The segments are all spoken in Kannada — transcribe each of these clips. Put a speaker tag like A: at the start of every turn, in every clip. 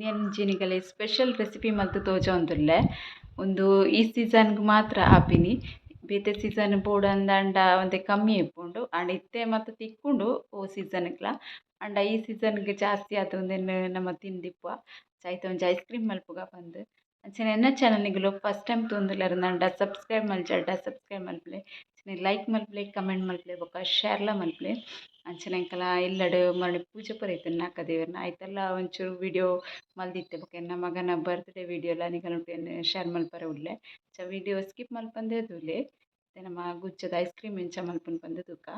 A: ಇಂಡಿಯನ್ ಸ್ಪೆಷಲ್ ರೆಸಿಪಿ ಮಲ್ತು ತೋಜೊಂದುಲ್ಲೆ ಒಂದು ಈ ಸೀಸನ್ಗ್ ಮಾತ್ರ ಆಪಿನಿ ಬೇತೆ ಸೀಸನ್ ಬೋಡಂದಾಂಡ ಒಂತೆ ಕಮ್ಮಿ ಇಪ್ಪುಂಡು ಆಂಡ ಇತ್ತೆ ಮಾತ್ರ ತಿಕ್ಕುಂಡು ಓ ಸೀಸನ್ಗ್ಲ ಆಂಡ ಈ ಸೀಸನ್ಗ್ ಜಾಸ್ತಿ ಆತುಂದೆನ್ ನಮ ತಿಂದಿಪ್ಪುವ ಐತ ಒಂಜಿ ಐಸ್ ಕ್ರೀಮ್ ಮಲ್ಪುಗ ಪಂದ್ ಅಂಚನೆ ಎನ್ನ ಚಾನಲ್ನಿಗ್ಲು ಫಸ್ಟ್ ಟೈಮ್ ತೂಂದುಲ್ಲೆರ್ ಸಬ್ಸ್ಕ್ರೈಬ್ ಸಬ್ಸ್ಕ್ರೈಬ್ ಮಲ್ಪಲೆ ಲೈಕ್ ಮಲ್ಪಲೆ ಕಮೆಂಟ್ ಮಲ್ಪಲೆ ಬೊಕ ಶೇರ್ಲ ಮಲ್ಪಲೆ ಅಂಚನೆ ಎಂಕಲ ಇಲ್ಲಡ್ ಮರಳಿ ಪೂಜೆ ಪೂರೈತುಂಡು ನಾಲ್ಕ ದೇವೆರ್ನ ಐತೆಲ್ಲ ಒಂಚೂರು ವಿಡಿಯೋ ಮಲ್ದಿತ್ತೆ ಬೊಕ ಎನ್ನ ಮಗನ ಬರ್ತ್ಡೇ ವಿಡಿಯೋಲ ನಿಕಲ್ನ ಶೇರ್ ಮಲ್ಪರೆ ಉಳ್ಳೆ ವಿಡಿಯೋ ಸ್ಕಿಪ್ ಮಲ್ಪಂದೆ ತೂಲೆ ನಮ್ಮ ಗುಚ್ಚದ ಐಸ್ ಕ್ರೀಮ್ ಎಂಚ ಮಲ್ಪುನು ಪಂದ್ ತೂಕ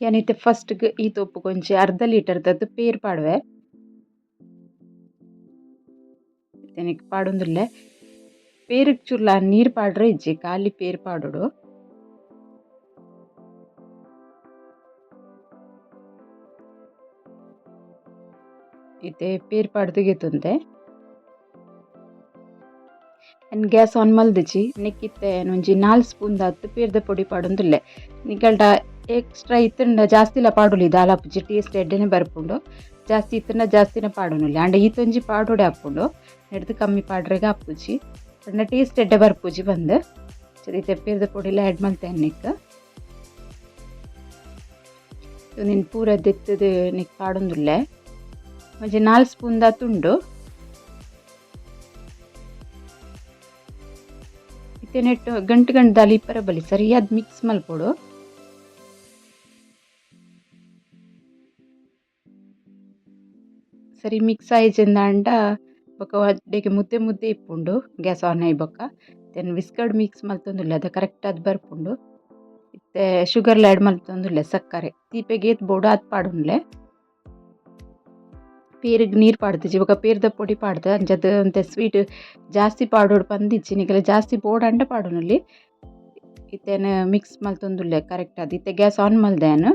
A: ಯಾನಿತ್ತೆ ಫಸ್ಟ್ಗ್ ಈ ತೋಪು ಕೊಂಚ ಅರ್ಧ ಲೀಟರ್ದದ್ದು ಪೇರ್ ಪಾಡುವೆ ತೆನಿಕ್ ಪಾಡೊಂದುಲ್ಲೆ ಪೇರುಗ್ ಚೂರ್ಲ ನೀರ್ ಪಾಡ್ರೆ ಇಜ್ಜಿ ಖಾಲಿ ಪೇರ್ ಪಾಡೋಡು ಇತ್ತೆ ಪೇರ್ ಪಾಡ್ದುಗೆತುಂದೆ ಎನ್ ಗ್ಯಾಸ್ ಆನ್ ಮಲ್ದಿಜಿ ನೆಕ್ಕಿತ್ತೆ ಒಂಜಿ 4 ಸ್ಪೂನ್ ದಾತ್ ಪೇರ್ದ ಪೊಡಿ ಪಾಡೊಂದುಲ್ಲೆ ನಿಕಲ್ಡ ಎಕ್ಸ್ಟ್ರಾ ಇತ್ತಂಡ ಜಾಸ್ತಿಲ ಪಾಡುಲಿ ದಾಲಾಪುಜಿ ಟೇಸ್ಟ್ ಎಡ್ಡೆನೆ ಬರ್ಪುಂಡು ಜಾಸ್ತಿ ಇತ್ತಂಡ ಜಾಸ್ತಿನ ಪಾಡೊನುಲ್ಲೆ ಆಂಡ ಈತೊಂಜಿ ಪಾಡೋಡೆ ಹಾಪುಂಡು ನೆಡ್ದು ಕಮ್ಮಿ ಪಾಡ್ರೆಗ ಹಾಪುಜಿ ಅಂಡ ಟೇಸ್ಟ್ ಎಡ್ಡೆ ಬರ್ಪುಜಿ ಬಂದ್ ಇತ್ತೆ ಪೇರ್ದ ಪೊಡಿಲ ಆ್ಯಡ್ ಮಲ್ತೆ ನಿಕ್ ನಿನ್ ಪೂರ ದೆತ್ತದು ನಿಕ್ ಪಾಡೊಂದುಲ್ಲೆ ಒಂಜಿ 4 ಸ್ಪೂನ್ ದಾತ್ ಉಂಡು ಇತ್ತೆ ನೆಟ್ಟು ಗಂಟು ದಾಲ ಇಪ್ಪರೆ ಬಲಿ ಸರಿಯಾದ ಮಿಕ್ಸ್ ಮಲ್ಪೊಡು ಸರಿ ಮಿಕ್ಸ್ ಆಯ್ಜಿಂದ ಅಂಡ ಬೊಕ ಒಡ್ಡೆಗೆ ಮುದ್ದೆ ಮುದ್ದೆ ಇಪ್ಪುಂಡು ಗ್ಯಾಸ್ ಆನ್ ಆಯ್ ಬೊಕ ದೆನ್ ವಿಸ್ಕರ್ಡ್ ಮಿಕ್ಸ್ ಮಲ್ತೊಂದುಲ್ಲೆ ಅದ ಕರೆಕ್ಟ್ ಆದ್ ಬರ್ಪುಂಡು ಇತ್ತೆ ಶುಗರ್ಲ ಆ್ಯಡ್ ಮಲ್ತೊಂದುಲ್ಲೆ ಸಕ್ಕರೆ ತೀಪೆಗೆ ಏತ್ ಬೋಡು ಆತ್ ಪಾಡುನ್ಲೆ ಪೇರಿಗ್ ನೀರ್ ಪಾಡ್ದಿಜಿ ಬೊಕ ಪೇರ್ದ ಪೊಡಿ ಪಾಡ್ದೆ ಅಂಚದ ಒಂತೆ ಸ್ವೀಟ್ ಜಾಸ್ತಿ ಪಾಡೋಡು ಪಂದಿಜ್ಜಿ ನಿಕಲೆ ಜಾಸ್ತಿ ಬೋಡಂಡ ಪಾಡುನುಲ್ಲಿ ಇತ್ತೆನ್ ಮಿಕ್ಸ್ ಮಲ್ತೊಂದುಲ್ಲೆ ಕರೆಕ್ಟ್ ಆದ್ ಇತ್ತೆ ಗ್ಯಾಸ್ ಆನ್ ಮಲ್ದೇನು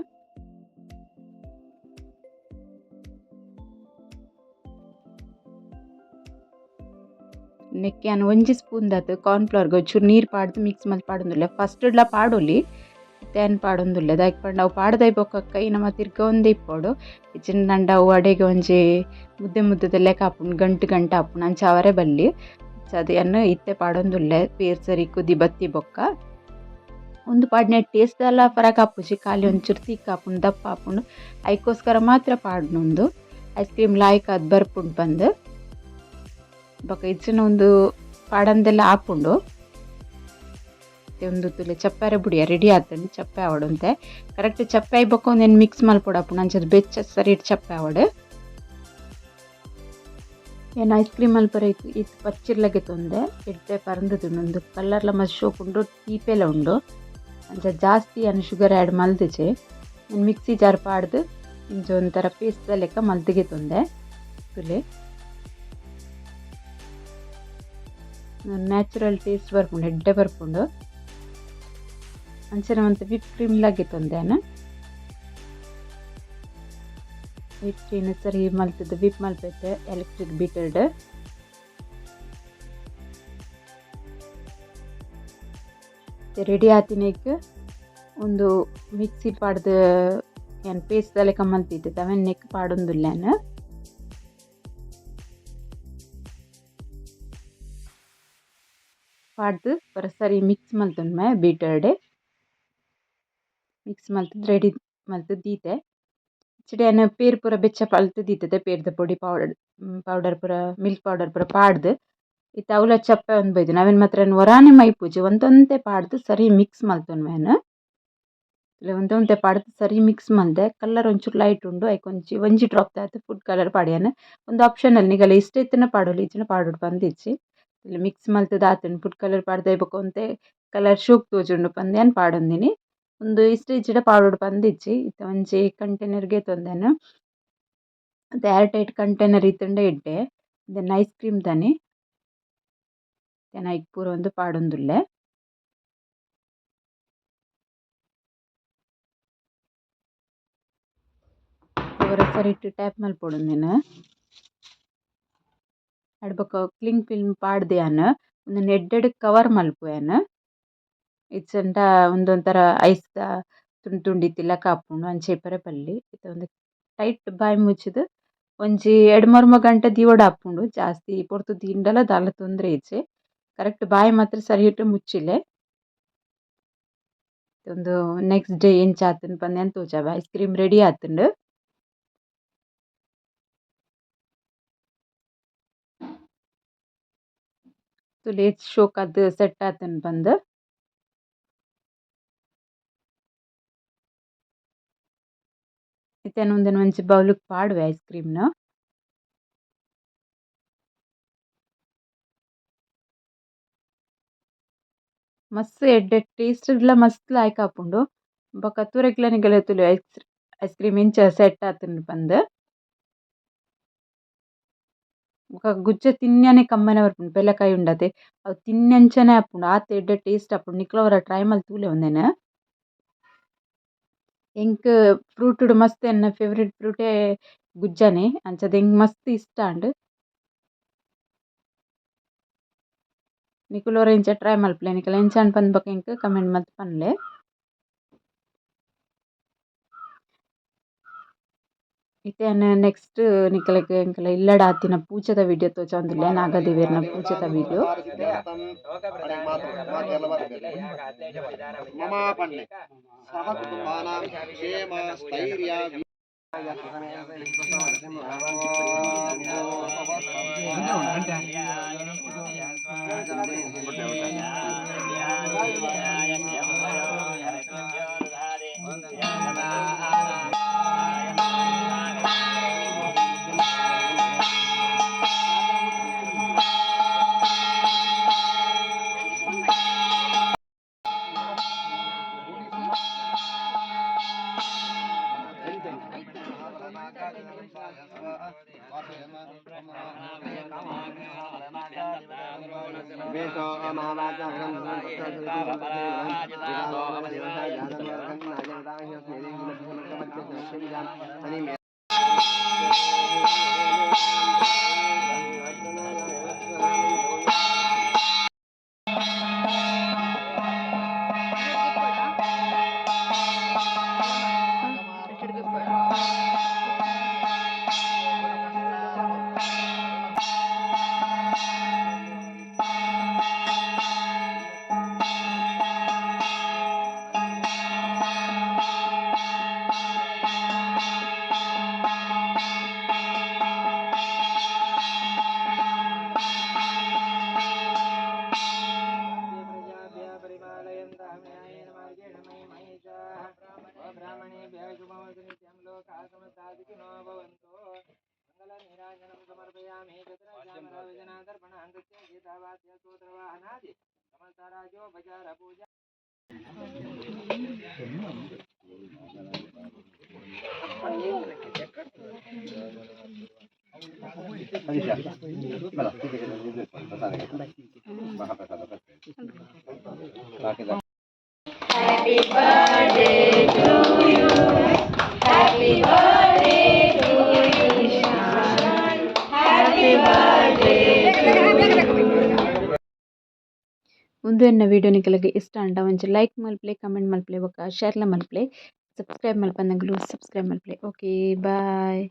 A: ನೆಕ್ಯಾನ್ ಒಂಜಿ ಸ್ಪೂನ್ ದಾತ್ ಕಾರ್ನ್ಫ್ಲವರ್ಗ್ ಒಂಚೂರು ನೀರ್ ಪಾಡ್ದು ಮಿಕ್ಸ್ ಮಲ್ತ್ ಪಾಡೊಂದುಲ್ಲೆ ಫಸ್ಟ್ಡ್ಲ ಪಾಡೊಲಿ ತೇನ್ ಪಾಡೊಂದುಲ್ಲೆ ದಾಯ್ಕ್ ಪಂಡ ಅವು ಪಾಡ್ದೈ ಬೊಕ್ಕ ನಮ ತಿರ್ಗ ಒಂದೇ ಇಪ್ಪೋಡು ಇಚ್ಚಿನ ದಂಡ ಅವು ಅಡೆಗೆ ಒಂಜಿ ಮುದ್ದೆ ಮುದ್ದದ ಲೆಕ್ಕ ಹಾಪುಂಡು ಗಂಟು ಹಾಪುಂಡು ಅಂಚ ಅವರೇ ಬಲ್ಲಿ ಅದೇನು ಇತ್ತೆ ಪಾಡೊಂದುಲ್ಲೆ ಪೇರ್ ಸರಿ ಕುದಿ ಬತ್ತಿ ಬೊಕ್ಕ ಒಂದು ಪಾಡ್ನೆ ಟೇಸ್ಟ್ ಎಲ್ಲ ಫರಕ್ ಹಾಪುಜಿ ಖಾಲಿ ಒಂಚೂರು ತಿಕ್ಕ ಹಾಪುಂಡು ದಪ್ಪ ಹಾಪುಂಡು ಐಕೋಸ್ಕರ ಮಾತ್ರ ಪಾಡ್ನೊಂದು ಐಸ್ ಕ್ರೀಮ್ ಲಾಯ್ಕ್ ಅದ್ ಬರ್ಪುಂಡು ಬಂದು ಬೊಕ ಇಚ್ಚಿನ ಒಂದು ಪಾಡಂದೆಲ್ಲ ಹಾಪುಂಡು ಒಂದು ತುಲೆ ಚಪ್ಪಾರೆ ಬುಡಿಯ ರೆಡಿ ಆತಂಡು ಚಪ್ಪೆ ಆವಡುಂತೆ ಕರೆಕ್ಟ್ ಚಪ್ಪೆ ಆಯ್ ಬೊಕ ಒಂದೇನು ಮಿಕ್ಸ್ ಮಲ್ಪೊಡು ಆಪುಂಡು ಅಂಚದ ಬೆಚ್ಚ ಸರಿ ಚಪ್ಪೆ ಆವಡು ಏನು ಐಸ್ ಕ್ರೀಮ್ ಮಲ್ಪರೆ ಇತ್ತು ಪಚ್ಚಿರ್ಲಗೆ ತೊಂದೆ ಎಡ್ಡೆ ಪರಂದದುಂಡು ಒಂದು ಕಲ್ಲರ್ಲ ಮಸ್ತ್ ಶೋಕುಂಡು ತೀಪೆಲ ಉಂಡು ಅಂಚ ಜಾಸ್ತಿ ಅನ್ನು ಶುಗರ್ ಆ್ಯಡ್ ಮಲ್ದಿಜೆ ನಾನು ಮಿಕ್ಸಿ ಜಾರ್ ಪಾಡ್ದು ಇಂಚ ಒಂಥರ ಪೇಸ್ಟ್ ಲೆಕ್ಕ ಮಲ್ದಿಗೆ ತೊಂದೆ ತುಲೆ ನ್ಯಾಚುರಲ್ ಟೇಸ್ಟ್ ಬರ್ಪುಂಡು ಎಡ್ಡೆ ಬರ್ಪುಂಡು ಅಂಚನೆ ಮತ್ತೆ ವಿಪ್ ಕ್ರೀಮ್ ಲಾಗೆ ತೊಂದೇನು ವಿಪ್ ಕ್ರೀಮ್ ಸರಿ ಮಲ್ತದ್ದು ವಿಪ್ ಮಲ್ಪೈತೆ ಎಲೆಕ್ಟ್ರಿಕ್ ಬೀಟರ್ಡ್ ರೆಡಿ ಆತಿನೇಕ್ ಒಂದು ಮಿಕ್ಸಿ ಪಾಡ್ದು ಏನು ಪೇಸ್ಟ್ ಲೆಕ್ಕ ಮಲ್ತಿದ್ದೆ ಅವೆನ್ ನೆಕ್ ಪಾಡೊಂದುಲ್ಲೇನು ಪಾಡ್ದು ಬರ ಸರಿ ಮಿಕ್ಸ್ ಮಲ್ತೊಂಡ್ಮೆ ಬೀಟರ್ಡ್ ಮಿಕ್ಸ್ ಮಲ್ತದ್ದು ರೆಡಿ ಮಲ್ತದ್ದು ದೀತೆ ಇಚ್ಚೆಡೆ ಪೇರು ಪೂರ ಬೆಚ್ಚ ಪಲ್ತು ದೀತದೆ ಪೇರ್ದ ಪೊಡಿ ಪೌಡರ್ ಪೂರ ಮಿಲ್ಕ್ ಪೌಡರ್ ಪೂರ ಪಾಡ್ದು ಇತ್ತೆ ಅವಲ ಚಪ್ಪೆ ಒಂದು ಬೈದು ನಾವೇನು ಮಾತ್ರ ವರಾನೆ ಮೈ ಪೂಜೆ ಒಂದೊಂದೇ ಪಾಡ್ದು ಸರಿ ಮಿಕ್ಸ್ ಮಲ್ತೊನ್ ಮೇನು ಇಲ್ಲ ಒಂದೊಂದೇ ಪಾಡ್ದು ಸರಿ ಮಿಕ್ಸ್ ಮಲ್ದೆ ಕಲರ್ ಒಂಚೂರು ಲೈಟ್ ಉಂಡು ಐಕ್ ಒಂಜಿ ಡ್ರಾಪ್ ಆಯ್ತು ಫುಡ್ ಕಲರ್ ಪಾಡ್ಯಾನ ಒಂದು ಆಪ್ಷನಲ್ ನಿಗಲ ಇಷ್ಟ ಇತ್ತಿನ ಪಾಡೋಲಿ ಇಚ್ಚಿನ ಪಾಡೋಡು ಬಂದಿಚ್ಚಿ ಇಲ್ಲ ಮಿಕ್ಸ್ ಮಲ್ತದ ಆತನ ಫುಡ್ ಕಲರ್ ಪಾಡ್ದೆ ಬೊಕೊಂತೆ ಕಲರ್ ಶೋಕ್ ತೋಜುಂಡು ಪಂದ್ಯಾನ್ ಪಾಡೊಂದಿನಿ ಒಂದು ಇಷ್ಟ ಇಚ್ಚಿಡ ಪಾಡೋಡು ಬಂದಿಚ್ಚಿ ಇತ್ತೆ ಒಂಜಿ ಕಂಟೈನರ್ಗೆ ತೊಂದೆನು ಅದು ಏರ್ ಟೈಟ್ ಕಂಟೈನರ್ ಇತ್ತಂಡೆ ಇಡ್ಡೆ ದೆನ್ ಐಸ್ ಕ್ರೀಮ್ ದನಿ ದೆನ್ ಐಕ್ ಪೂರ ಒಂದು ಪಾಡೊಂದುಲ್ಲೆ ಸರಿಟ್ಟು ಟ್ಯಾಪ್ ಮಲ್ಪೊಡೊಂದಿನ ಅಡ್ಬೊಕ ಕ್ಲಿಂಗ್ ಫಿಲ್ಮ್ ಪಾಡ್ದೆಯಾನ ಒಂದು ಎಡ್ಡೆಡ್ ಕವರ್ ಮಲ್ಪುವೆನ ಇಚ್ಚಂಡ ಒಂದೊಂಥರ ಐಸ್ ತುಂಡು ತುಂಡಿತ್ತಿಲ್ಲ ಕಾಪುಂಡು ಅಂಚೆ ಇಪ್ಪರೆ ಪಲ್ಲಿ ಇತ್ತೆ ಒಂದು ಟೈಟ್ ಬಾಯಿ ಮುಚ್ಚಿದು ಒಂಜಿ 2-3 ಗಂಟೆ ದಿವೊಡು ಆಪುಂಡು ಜಾಸ್ತಿ ಪೊರ್ತು ದಿಂಡಲ ದಾಲ ತೊಂದ್ರೆ ಇಜ್ಜಿ ಕರೆಕ್ಟ್ ಬಾಯಿ ಮಾತ್ರ ಸರಿಯಿಟ್ಟು ಮುಚ್ಚಿಲೆ ಒಂದು ನೆಕ್ಸ್ಟ್ ಡೇ ಎಂಚ ಆತುಂಡು ಪಂದ್ಯಾನ್ ತೋಜಾವೆ ಐಸ್ ಕ್ರೀಮ್ ರೆಡಿ ಆತುಂಡು ತುಲೆ ಶೋಕ್ ಅದು ಸೆಟ್ ಆತುಂಡು ಪಂದ್ ಇತ್ತೆನ ಒಂದೆನ ಒಂಜಿ ಬೌಲುಗ್ ಪಾಡುವೆ ಐಸ್ ಕ್ರೀಮ್ನ ಮಸ್ತ್ ಎಡ್ಡೆ ಟೇಸ್ಟ್ಲ ಮಸ್ತ್ ಲಾಯ್ಕ್ ಆಪುಂಡು ಬೊಕ ತೂರೆಗ್ಲ ನಿಗಲ ತುಲು ಐಸ್ ಕ್ರೀಮ್ ಇಂಚ ಸೆಟ್ ಆತುಂಡು ಪಂದ್ ಬೊಕ ಗುಜ್ಜೆ ತಿನ್ನನೆ ಕಮ್ಮನೆ ಬರ್ಪುಂಡು ಬೆಲ್ಲಕಾಯಿ ಉಂಡತೆ ಅವು ತಿನ್ನಂಚನೆ ಆಪುಂಡು ಆತ್ ಎಡ್ಡೆ ಟೇಸ್ಟ್ ಆಪುಂಡು ನಿಕ್ಲ ಒರ ಟ್ರೈ ಮಲ್ತೂಲೆ ಒಂದೆನ ಎಂಕ್ ಫ್ರೂಟ್ಡ್ ಮಸ್ತ್ ಎನ್ನ ಫೇವ್ರೆಟ್ ಫ್ರೂಟೇ ಗುಜ್ಜನೆ ಅಂಚಾದ್ ಎಂಕ್ ಮಸ್ತ್ ಇಷ್ಟ ಅಂಡ್ ನಿಕುಲು ಒರ ಇಂಚ ಟ್ರೈ ಮಲ್ಪುಲೆ ನಿಕುಲು ಎಂಚ ಅನ್ಪಂದ್ ಪಂದ್ ಬೊಕ ಎಂಕ್ ಕಮೆಂಟ್ ಮಲ್ತ್ ಪನ್ಲೆ ಇತ್ತೆನ ನೆಕ್ಸ್ಟ್ ನಿಕುಲೆಗ್ ಎಂಕಲ ಇಲ್ಲಡ ಆತಿನ ಪೂಜೆದ ವಿಡಿಯೋ ತೋಜೊಂದುಲ್ಲೆ ನಾಗದೇವಿಯರ್ನ ಪೂಜೆದ video Happy birthday to you. Happy birthday to you, Ishan. Happy birthday to you. ಮುಂದೆ ನನ್ನ ವಿಡಿಯೋ ನಿಕಲಗೆ ಇಷ್ಟ ಅಂಡ ಒಂಚ ಲೈಕ್ ಮಲ್ಪ್ಲೆ ಕಮೆಂಟ್ ಮಲ್ಪ್ಲೆ ಬೊಕ ಶೇರ್ಲ ಮಲ್ಪ್ಲೆ ಸಬ್ಸ್ಕ್ರೈಬ್ ಮಲ್ಪಂದಂಗ್ಲು ಸಬ್ಸ್ಕ್ರೈಬ್ ಮಲ್ಪ್ಲೆ ಓಕೆ ಬಾಯ್.